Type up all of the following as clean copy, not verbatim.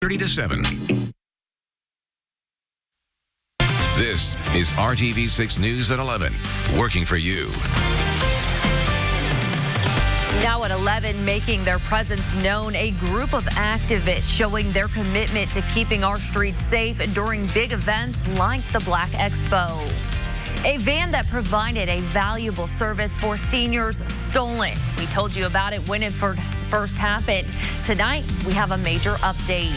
6:30 to 7. This is RTV6 News at 11, working for you. Now at 11, making their presence known, a group of activists showing their commitment to keeping our streets safe during big events like the Black Expo. A van that provided a valuable service for seniors stolen. We told you about it when it first happened. Tonight, we have a major update.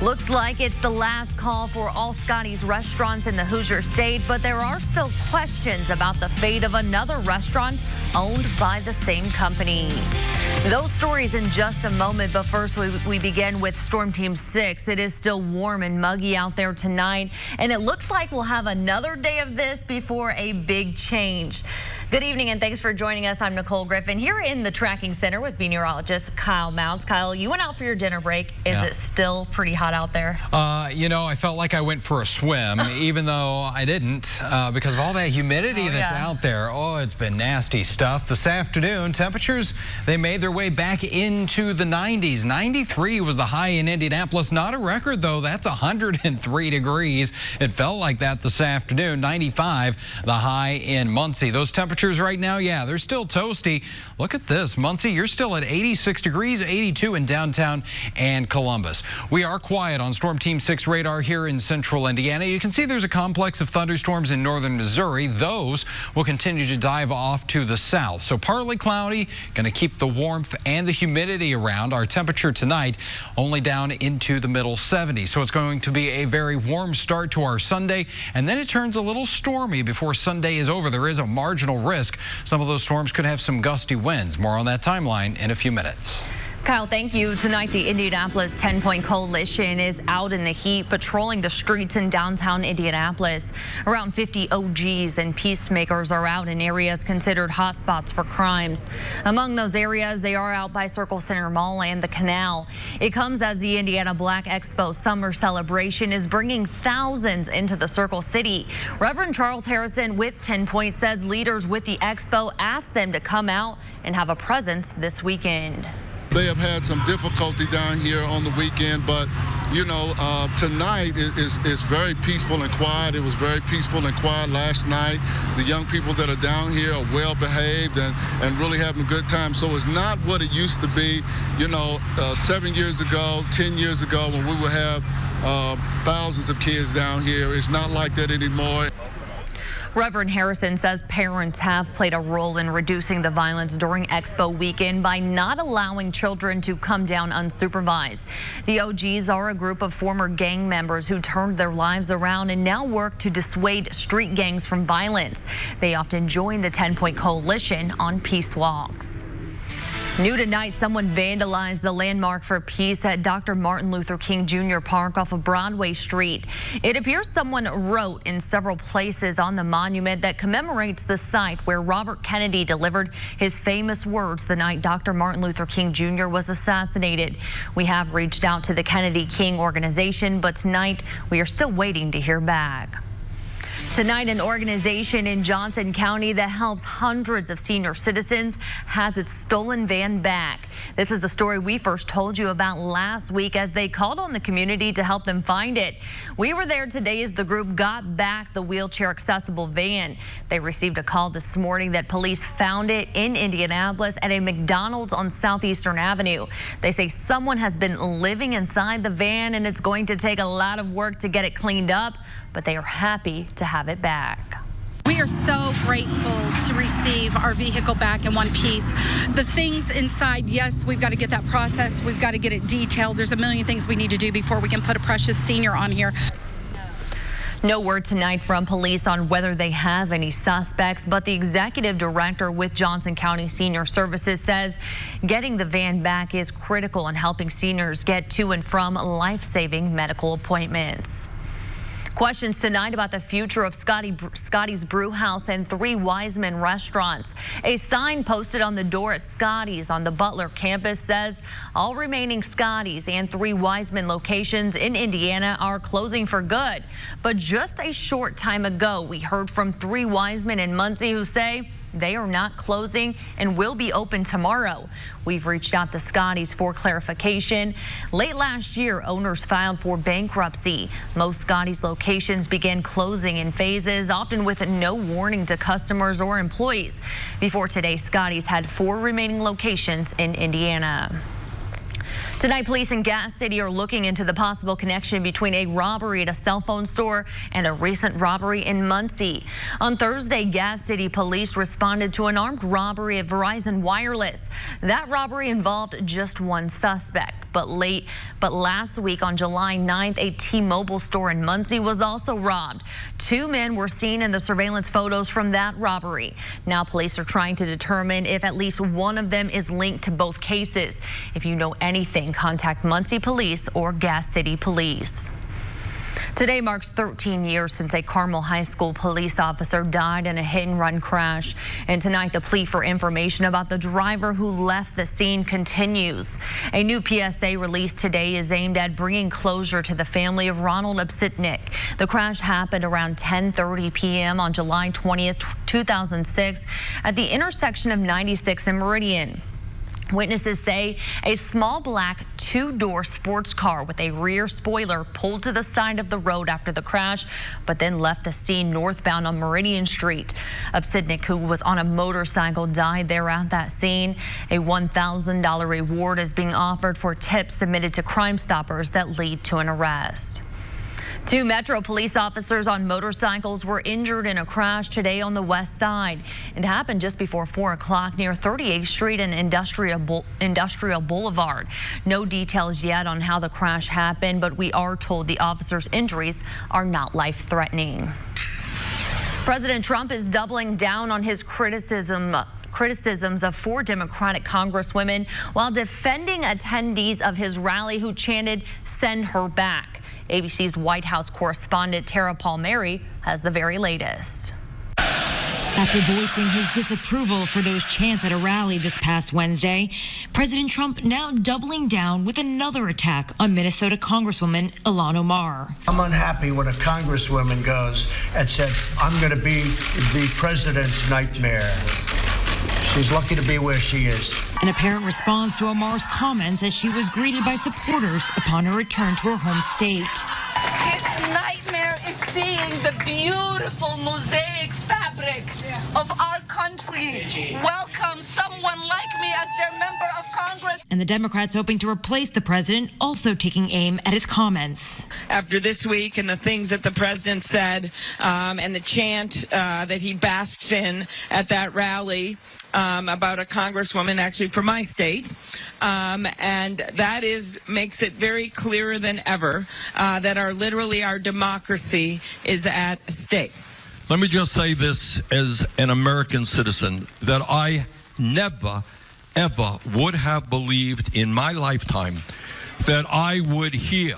Looks like it's the last call for all Scottys restaurants in the Hoosier State, but there are still questions about the fate of another restaurant owned by the same company. Those stories in just a moment, but first we begin with Storm Team 6. It is still warm and muggy out there tonight, and it looks like we'll have another day of this before a big change. Good evening, and thanks for joining us. I'm Nicole Griffin here in the tracking center with meteorologist Kyle Mounts. Kyle, you went out for your dinner break. Is it still pretty hot out there? You know, I felt like I went for a swim, even though I didn't, because of all that humidity that's out there. Oh, it's been nasty stuff. This afternoon, temperatures, they made their way back into the 90s. 93 was the high in Indianapolis. Not a record, though. That's 103 degrees. It felt like that this afternoon. 95, the high in Muncie. Those temperatures right now, yeah, they're still toasty. Look at this. Muncie, you're still at 86 degrees, 82 in downtown and Columbus. We are quiet on Storm Team 6 radar here in central Indiana. You can see there's a complex of thunderstorms in northern Missouri. Those will continue to dive off to the south. So partly cloudy, going to keep the warmth and the humidity around. Our temperature tonight only down into the middle 70s. So it's going to be a very warm start to our Sunday, and then it turns a little stormy before Sunday is over. There is a marginal risk. Some of those storms could have some gusty winds. More on that timeline in a few minutes. Kyle, thank you. Tonight, the Indianapolis 10-Point Coalition is out in the heat, patrolling the streets in downtown Indianapolis. Around 50 OGs and peacemakers are out in areas considered hotspots for crimes. Among those areas, they are out by Circle Center Mall and the Canal. It comes as the Indiana Black Expo summer celebration is bringing thousands into the Circle City. Reverend Charles Harrison with 10-Point says leaders with the Expo asked them to come out and have a presence this weekend. They have had some difficulty down here on the weekend, but, you know, tonight is very peaceful and quiet. It was very peaceful and quiet last night. The young people that are down here are well behaved and really having a good time. So it's not what it used to be, you know, 7 years ago, 10 years ago, when we would have thousands of kids down here. It's not like that anymore. Reverend Harrison says parents have played a role in reducing the violence during Expo weekend by not allowing children to come down unsupervised. The OGs are a group of former gang members who turned their lives around and now work to dissuade street gangs from violence. They often join the 10-Point Coalition on peace walks. New tonight, someone vandalized the landmark for peace at Dr. Martin Luther King Jr. Park off of Broadway Street. It appears someone wrote in several places on the monument that commemorates the site where Robert Kennedy delivered his famous words the night Dr. Martin Luther King Jr. was assassinated. We have reached out to the Kennedy King organization, but tonight we are still waiting to hear back. Tonight, an organization in Johnson County that helps hundreds of senior citizens has its stolen van back. This is a story we first told you about last week as they called on the community to help them find it. We were there today as the group got back the wheelchair accessible van. They received a call this morning that police found it in Indianapolis at a McDonald's on Southeastern Avenue. They say someone has been living inside the van and it's going to take a lot of work to get it cleaned up, but they are happy to have it back. We are so grateful to receive our vehicle back in one piece. The things inside, yes, we've got to get that process. We've got to get it detailed. There's a million things we need to do before we can put a precious senior on here. No word tonight from police on whether they have any suspects, but the executive director with Johnson County Senior Services says getting the van back is critical in helping seniors get to and from life-saving medical appointments. Questions tonight about the future of Scottys Brew House and Three Wise Men restaurants. A sign posted on the door at Scottys on the Butler campus says all remaining Scottys and Three Wise Men locations in Indiana are closing for good. But just a short time ago, we heard from Three Wise Men in Muncie who say they are not closing and will be open tomorrow. We've reached out to Scottys for clarification. Late last year, owners filed for bankruptcy. Most Scottys locations began closing in phases, often with no warning to customers or employees. Before today, Scottys had 4 remaining locations in Indiana. Tonight, police in Gas City are looking into the possible connection between a robbery at a cell phone store and a recent robbery in Muncie. On Thursday, Gas City police responded to an armed robbery at Verizon Wireless. That robbery involved just one suspect. But last week on July 9th, a T-Mobile store in Muncie was also robbed. 2 men were seen in the surveillance photos from that robbery. Now police are trying to determine if at least one of them is linked to both cases. If you know anything, contact Muncie Police or Gas City Police. Today marks 13 years since a Carmel High School police officer died in a hit-and-run crash. And tonight, the plea for information about the driver who left the scene continues. A new PSA released today is aimed at bringing closure to the family of Ronald Obsitnik. The crash happened around 10:30 p.m. on July 20th, 2006 at the intersection of 96 and Meridian. Witnesses say a small black 2-door sports car with a rear spoiler pulled to the side of the road after the crash, but then left the scene northbound on Meridian Street. Obsitnik, who was on a motorcycle, died there at that scene. A $1,000 reward is being offered for tips submitted to Crime Stoppers that lead to an arrest. 2 Metro police officers on motorcycles were injured in a crash today on the west side. It happened just before 4 o'clock near 38th Street and Industrial Boulevard. No details yet on how the crash happened, but we are told the officers' injuries are not life-threatening. President Trump is doubling down on his criticisms of 4 Democratic congresswomen while defending attendees of his rally who chanted, "Send her back." ABC's White House correspondent Tara Palmieri has the very latest. After voicing his disapproval for those chants at a rally this past Wednesday, President Trump now doubling down with another attack on Minnesota Congresswoman Ilhan Omar. I'm unhappy when a congresswoman goes and said, "I'm going to be the president's nightmare." She's lucky to be where she is. An apparent response to Omar's comments as she was greeted by supporters upon her return to her home state. His nightmare is seeing the beautiful mosaic fabric of our country welcome someone like me as their member of Congress. And the Democrats hoping to replace the president, also taking aim at his comments. After this week and the things that the president said and the chant that he basked in at that rally about a congresswoman actually from my state, and that makes it very clearer than ever that our democracy is at stake. Let me just say this as an American citizen, that I never, ever would have believed in my lifetime that I would hear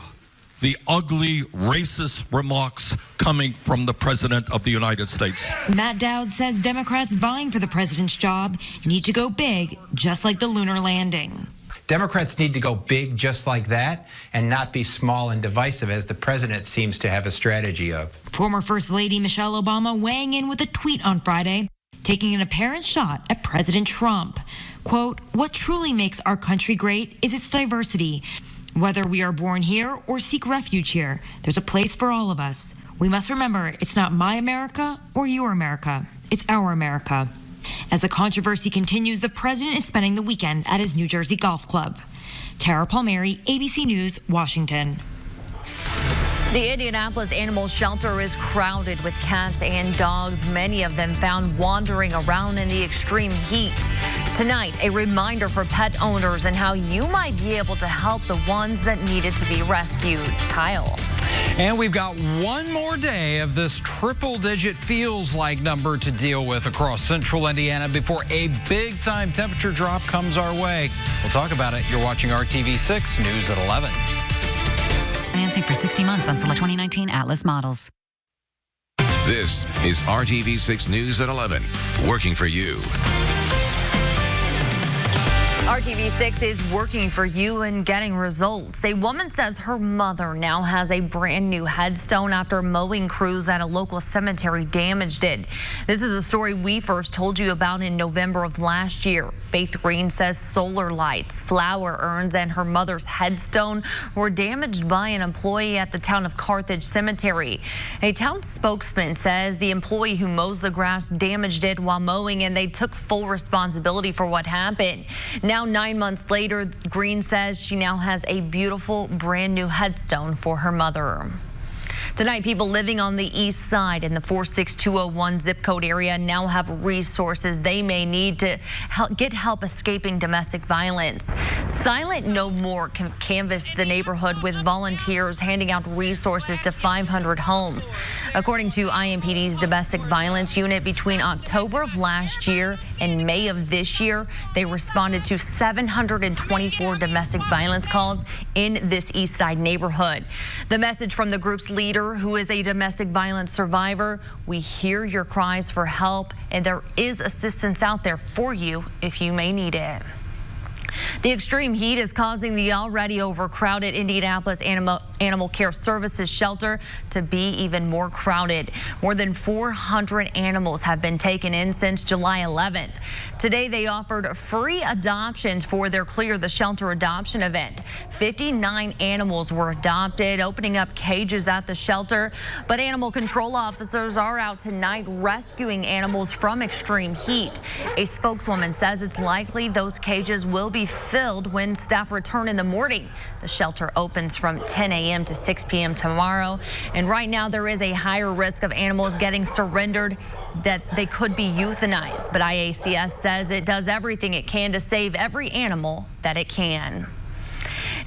the ugly, racist remarks coming from the President of the United States. Matt Dowd says Democrats vying for the president's job need to go big, just like the lunar landing. Democrats need to go big just like that and not be small and divisive, as the president seems to have a strategy of. Former First Lady Michelle Obama weighing in with a tweet on Friday, taking an apparent shot at President Trump. Quote, "What truly makes our country great is its diversity. Whether we are born here or seek refuge here, there's a place for all of us. We must remember it's not my America or your America. It's our America." As the controversy continues, the president is spending the weekend at his New Jersey golf club. Tara Palmieri, ABC News, Washington. The Indianapolis Animal Shelter is crowded with cats and dogs, many of them found wandering around in the extreme heat. Tonight, a reminder for pet owners and how you might be able to help the ones that needed to be rescued. Kyle. And we've got one more day of this triple-digit feels-like number to deal with across central Indiana before a big-time temperature drop comes our way. We'll talk about it. You're watching RTV6 News at 11. Financing for 60 months on some 2019 Atlas models. This is RTV6 News at 11, working for you. RTV6 is working for you and getting results. A woman says her mother now has a brand new headstone after mowing crews at a local cemetery damaged it. This is a story we first told you about in November of last year. Faith Green says solar lights, flower urns, and her mother's headstone were damaged by an employee at the town of Carthage Cemetery. A town spokesman says the employee who mows the grass damaged it while mowing, and they took full responsibility for what happened. Now, 9 months later, Green says she now has a beautiful brand new headstone for her mother. Tonight, people living on the east side in the 46201 zip code area now have resources they may need to get help escaping domestic violence. Silent No More canvassed the neighborhood with volunteers handing out resources to 500 homes. According to IMPD's domestic violence unit, between October of last year and May of this year, they responded to 724 domestic violence calls in this east side neighborhood. The message from the group's leader, who is a domestic violence survivor: we hear your cries for help, and there is assistance out there for you if you may need it. The extreme heat is causing the already overcrowded Indianapolis Animal Care Services shelter to be even more crowded. More than 400 animals have been taken in since July 11th. Today, they offered free adoptions for their Clear the Shelter adoption event. 59 animals were adopted, opening up cages at the shelter. But animal control officers are out tonight rescuing animals from extreme heat. A spokeswoman says it's likely those cages will be filled when staff return in the morning. The shelter opens from 10 a.m. to 6 p.m. tomorrow. And right now, there is a higher risk of animals getting surrendered, that they could be euthanized. But IACS says it does everything it can to save every animal that it can.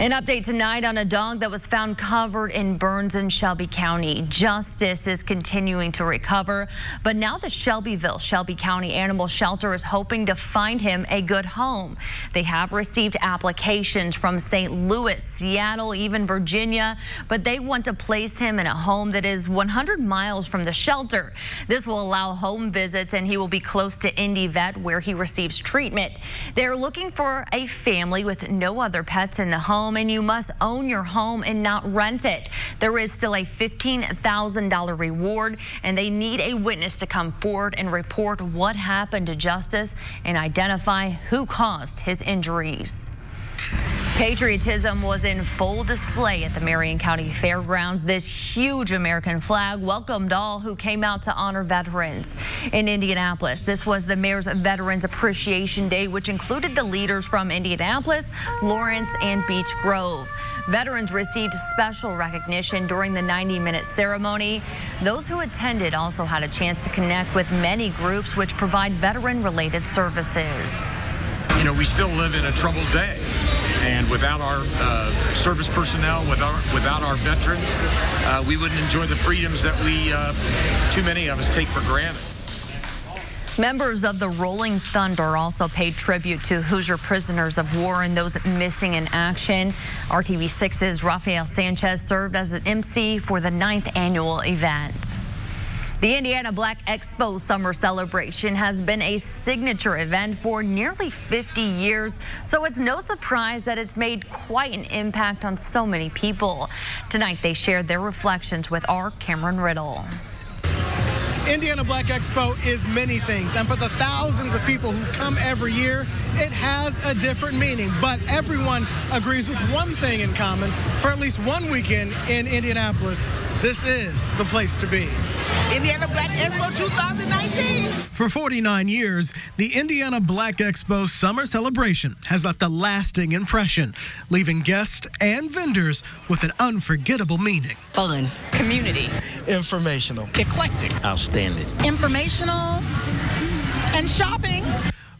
An update tonight on a dog that was found covered in burns in Shelby County. Justus is continuing to recover, but now the Shelby County Animal Shelter is hoping to find him a good home. They have received applications from St. Louis, Seattle, even Virginia, but they want to place him in a home that is 100 miles from the shelter. This will allow home visits, and he will be close to Indy Vet, where he receives treatment. They're looking for a family with no other pets in the home, and you must own your home and not rent it. There is still a $15,000 reward, and they need a witness to come forward and report what happened to Justus and identify who caused his injuries. Patriotism was in full display at the Marion County Fairgrounds. This huge American flag welcomed all who came out to honor veterans. In Indianapolis, this was the mayor's Veterans Appreciation Day, which included the leaders from Indianapolis, Lawrence, and Beech Grove. Veterans received special recognition during the 90-minute ceremony. Those who attended also had a chance to connect with many groups which provide veteran-related services. You know, we still live in a troubled day. And without our service personnel, without our veterans, we wouldn't enjoy the freedoms that too many of us take for granted. Members of the Rolling Thunder also paid tribute to Hoosier prisoners of war and those missing in action. RTV6's Rafael Sanchez served as an MC for the 9th annual event. The Indiana Black Expo Summer Celebration has been a signature event for nearly 50 years, so it's no surprise that it's made quite an impact on so many people. Tonight, they shared their reflections with our Cameron Riddle. Indiana Black Expo is many things, and for the thousands of people who come every year, it has a different meaning. But everyone agrees with one thing in common: for at least one weekend in Indianapolis, this is the place to be. Indiana Black Expo 2019. For 49 years, the Indiana Black Expo Summer Celebration has left a lasting impression, leaving guests and vendors with an unforgettable meaning. Fun. Community. Informational. Eclectic. Outstanding. Informational. And shopping.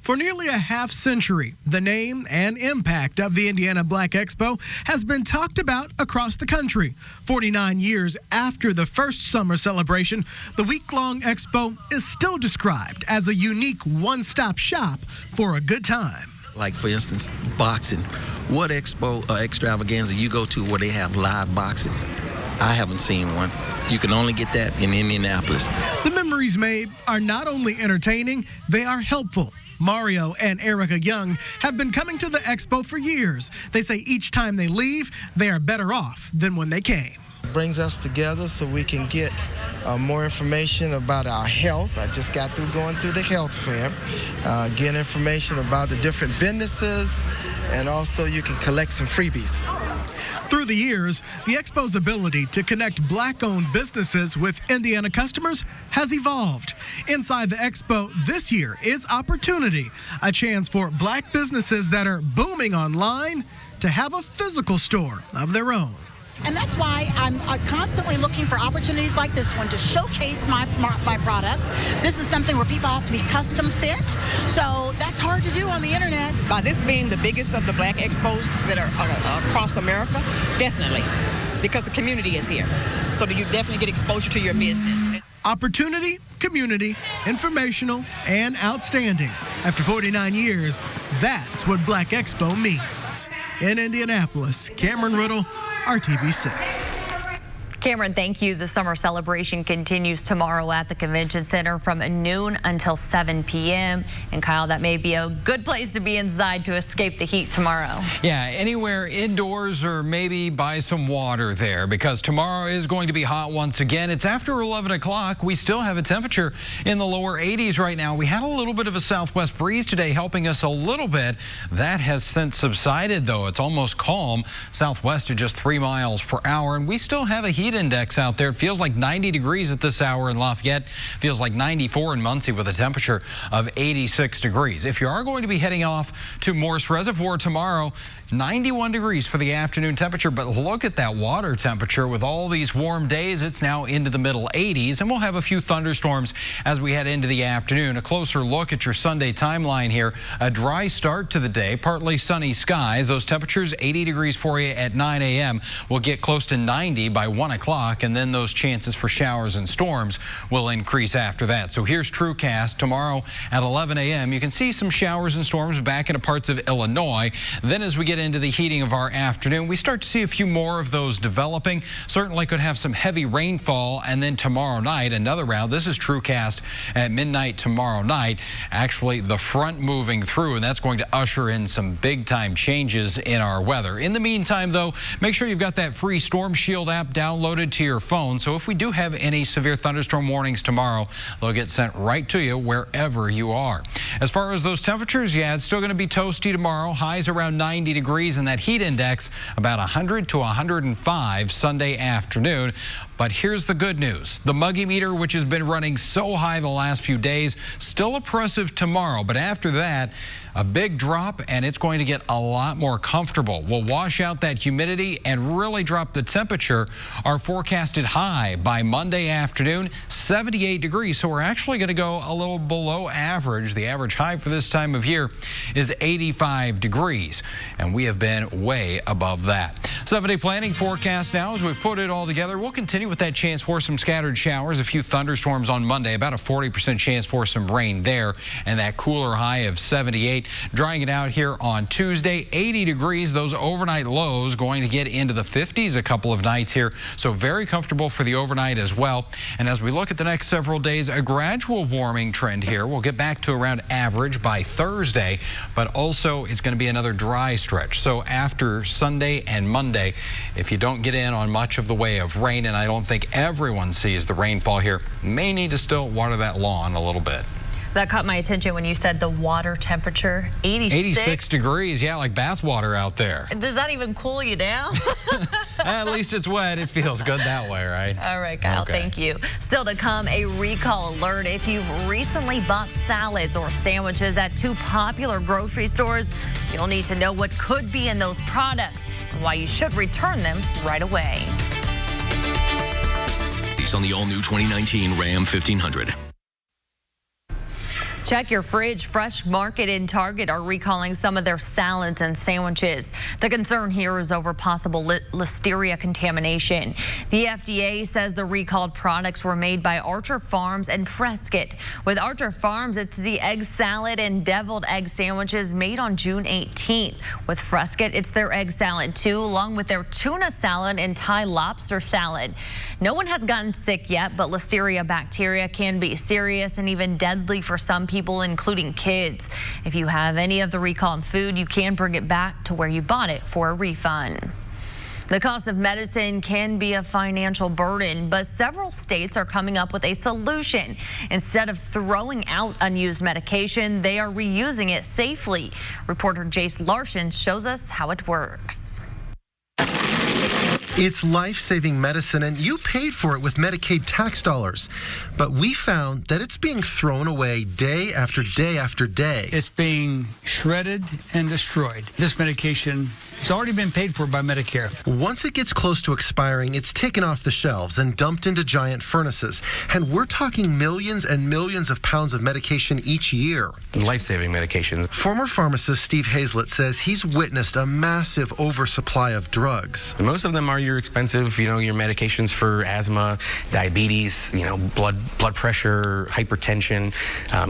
For nearly a half century, the name and impact of the Indiana Black Expo has been talked about across the country. 49 years after the first summer celebration, the week-long expo is still described as a unique one-stop shop for a good time. Like, for instance, boxing. What expo or extravaganza you go to where they have live boxing? I haven't seen one. You can only get that in Indianapolis. The memories made are not only entertaining, they are helpful. Mario and Erica Young have been coming to the expo for years. They say each time they leave, they are better off than when they came. It brings us together so we can get more information about our health. I just got through going through the health fair. Get information about the different businesses, and also you can collect some freebies. Through the years, the Expo's ability to connect Black-owned businesses with Indiana customers has evolved. Inside the Expo this year is Opportunity, a chance for Black businesses that are booming online to have a physical store of their own. And that's why I'm constantly looking for opportunities like this one to showcase my products. This is something where people have to be custom fit, so that's hard to do on the internet. By this being the biggest of the Black Expos that are across America, definitely, because the community is here. So that you definitely get exposure to your business. Opportunity, community, informational, and outstanding. After 49 years, that's what Black Expo means. In Indianapolis, Cameron Riddle, RTV6. Cameron, thank you. The summer celebration continues tomorrow at the Convention Center from noon until 7 p.m. And Kyle, that may be a good place to be inside to escape the heat tomorrow. Yeah, anywhere indoors or maybe buy some water there, because tomorrow is going to be hot once again. It's after 11 o'clock. We still have a temperature in the lower 80s right now. We had a little bit of a southwest breeze today helping us a little bit. That has since subsided, though. It's almost calm. Southwest at just 3 miles per hour. And we still have a heat index out there. It feels like 90 degrees at this hour in Lafayette. Feels like 94 in Muncie with a temperature of 86 degrees. If you are going to be heading off to Morse Reservoir tomorrow, 91 degrees for the afternoon temperature, but look at that water temperature with all these warm days. It's now into the middle 80s, and we'll have a few thunderstorms as we head into the afternoon. A closer look at your Sunday timeline here. A dry start to the day, partly sunny skies. Those temperatures 80 degrees for you at 9 a.m. We'll get close to 90 by 1 o'clock, and then those chances for showers and storms will increase after that. So here's TrueCast tomorrow at 11 a.m. You can see some showers and storms back into parts of Illinois. Then as we get into the heating of our afternoon, we start to see a few more of those developing. Certainly could have some heavy rainfall, and then tomorrow night another round. This is TrueCast at midnight tomorrow night. Actually, the front moving through, and that's going to usher in some big time changes in our weather. In the meantime, though, make sure you've got that free Storm Shield app downloaded to your phone, so if we do have any severe thunderstorm warnings tomorrow, they'll get sent right to you wherever you are. As far as those temperatures, yeah, it's still going to be toasty tomorrow. Highs around 90 degrees, and that heat index about 100 to 105 Sunday afternoon. But here's the good news. The Muggy meter, which has been running so high the last few days, still oppressive tomorrow. But after that, a big drop, and it's going to get a lot more comfortable. We'll wash out that humidity and really drop the temperature. Our forecasted high by Monday afternoon, 78 degrees. So we're actually going to go a little below average. The average high for this time of year is 85 degrees, and we have been way above that. 7-day planning forecast now as we put it all together. We'll continue with that chance for some scattered showers, a few thunderstorms on Monday, about a 40% chance for some rain there, and that cooler high of 78. Drying it out here on Tuesday, 80 degrees. Those overnight lows going to get into the 50s a couple of nights here, so very comfortable for the overnight as well. And as we look at the next several days, a gradual warming trend here. We'll get back to around average by Thursday, but also it's going to be another dry stretch. So after Sunday and Monday, if you don't get in on much of the way of rain, and I don't think everyone sees the rainfall here, may need to still water that lawn a little bit. That caught my attention when you said the water temperature, 86 degrees. Yeah, like bath water out there. Does that even cool you down? At least it's wet. It feels good that way, right? All right, Kyle, okay. Thank you. Still to come, a recall alert. If you've recently bought salads or sandwiches at two popular grocery stores, you'll need to know what could be in those products and why you should return them right away. Based on the all-new 2019 Ram 1500. Check your fridge. Fresh Market and Target are recalling some of their salads and sandwiches. The concern here is over possible listeria contamination. The FDA says the recalled products were made by Archer Farms and Fresket. With Archer Farms, it's the egg salad and deviled egg sandwiches made on June 18th. With Fresket, it's their egg salad too, along with their tuna salad and Thai lobster salad. No one has gotten sick yet, but listeria bacteria can be serious and even deadly for some people. people, including kids. If you have any of the recalled food, you can bring it back to where you bought it for a refund. The cost of medicine can be a financial burden, but several states are coming up with a solution. Instead of throwing out unused medication, they are reusing it safely. Reporter Jace Larson shows us how it works. It's life-saving medicine, and you paid for it with Medicaid tax dollars. But we found that it's being thrown away day after day after day. It's being shredded and destroyed. This medication has already been paid for by Medicare. Once it gets close to expiring, it's taken off the shelves and dumped into giant furnaces. And we're talking millions and millions of pounds of medication each year. Life-saving medications. Former pharmacist Steve Hazlett says he's witnessed a massive oversupply of drugs. Most of them are your expensive, your medications for asthma, diabetes, blood pressure, hypertension,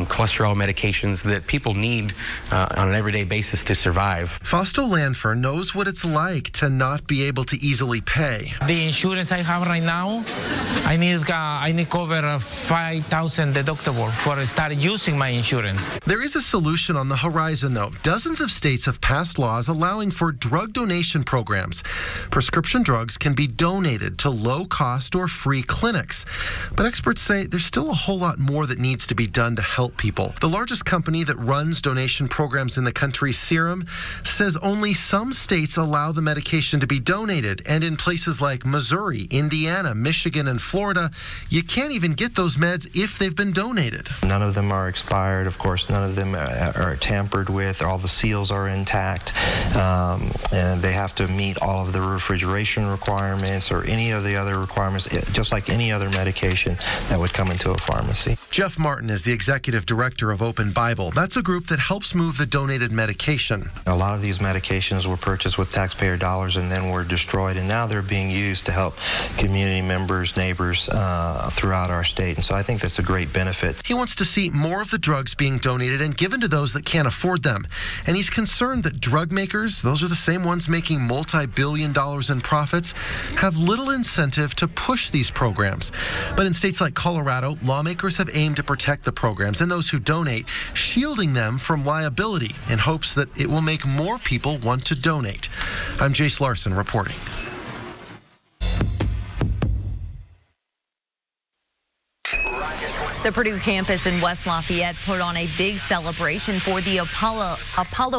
cholesterol medications that people need on an everyday basis to survive. Fausto Lanfer knows what it's like to not be able to easily pay. The insurance I have right now, I need cover 5,000 deductible for start using my insurance. There is a solution on the horizon, though. Dozens of states have passed laws allowing for drug donation programs. Prescription drugs can be donated to low-cost or free clinics. But experts say there's still a whole lot more that needs to be done to help people. The largest company that runs donation programs in the country, Serum, says only some states allow the medication to be donated. And in places like Missouri, Indiana, Michigan, and Florida, you can't even get those meds if they've been donated. None of them are expired. Of course, none of them are tampered with. All the seals are intact. And they have to meet all of the refrigeration requirements or any of the other requirements, just like any other medication that would come into a pharmacy. Jeff Martin is the executive director of Open Bible. That's a group that helps move the donated medication. A lot of these medications were purchased with taxpayer dollars and then were destroyed, and now they're being used to help community members, neighbors throughout our state. And so I think that's a great benefit. He wants to see more of the drugs being donated and given to those that can't afford them. And he's concerned that drug makers, those are the same ones making multi-billion dollars in profits, have little incentive to push these programs. But in states like Colorado, lawmakers have aimed to protect the programs and those who donate, shielding them from liability in hopes that it will make more people want to donate. I'm Jace Larson reporting. The Purdue campus in West Lafayette put on a big celebration for the Apollo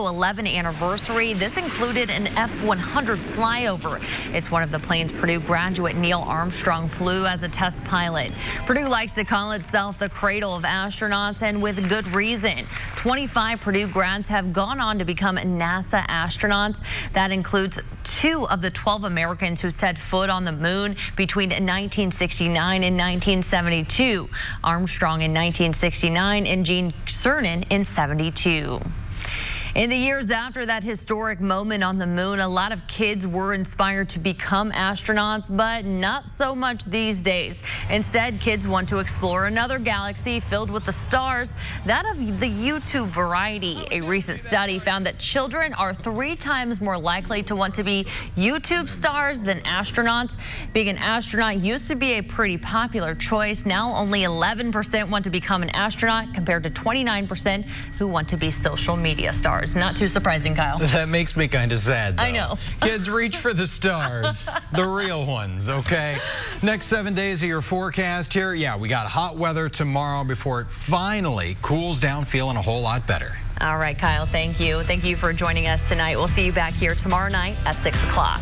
11 anniversary. This included an F-100 flyover. It's one of the planes Purdue graduate Neil Armstrong flew as a test pilot. Purdue likes to call itself the cradle of astronauts, and with good reason. 25 Purdue grads have gone on to become NASA astronauts. That includes 2 of the 12 Americans who set foot on the moon between 1969 and 1972. Armstrong in 1969 and Gene Cernan in 72. In the years after that historic moment on the moon, a lot of kids were inspired to become astronauts, but not so much these days. Instead, kids want to explore another galaxy filled with the stars, that of the YouTube variety. A recent study found that children are 3 times more likely to want to be YouTube stars than astronauts. Being an astronaut used to be a pretty popular choice. Now only 11% want to become an astronaut compared to 29% who want to be social media stars. Not too surprising, Kyle. That makes me kind of sad, though. I know. Kids, reach for the stars, the real ones, okay? Next 7 days of your forecast here. Yeah, we got hot weather tomorrow before it finally cools down, feeling a whole lot better. All right, Kyle, thank you. Thank you for joining us tonight. We'll see you back here tomorrow night at 6 o'clock.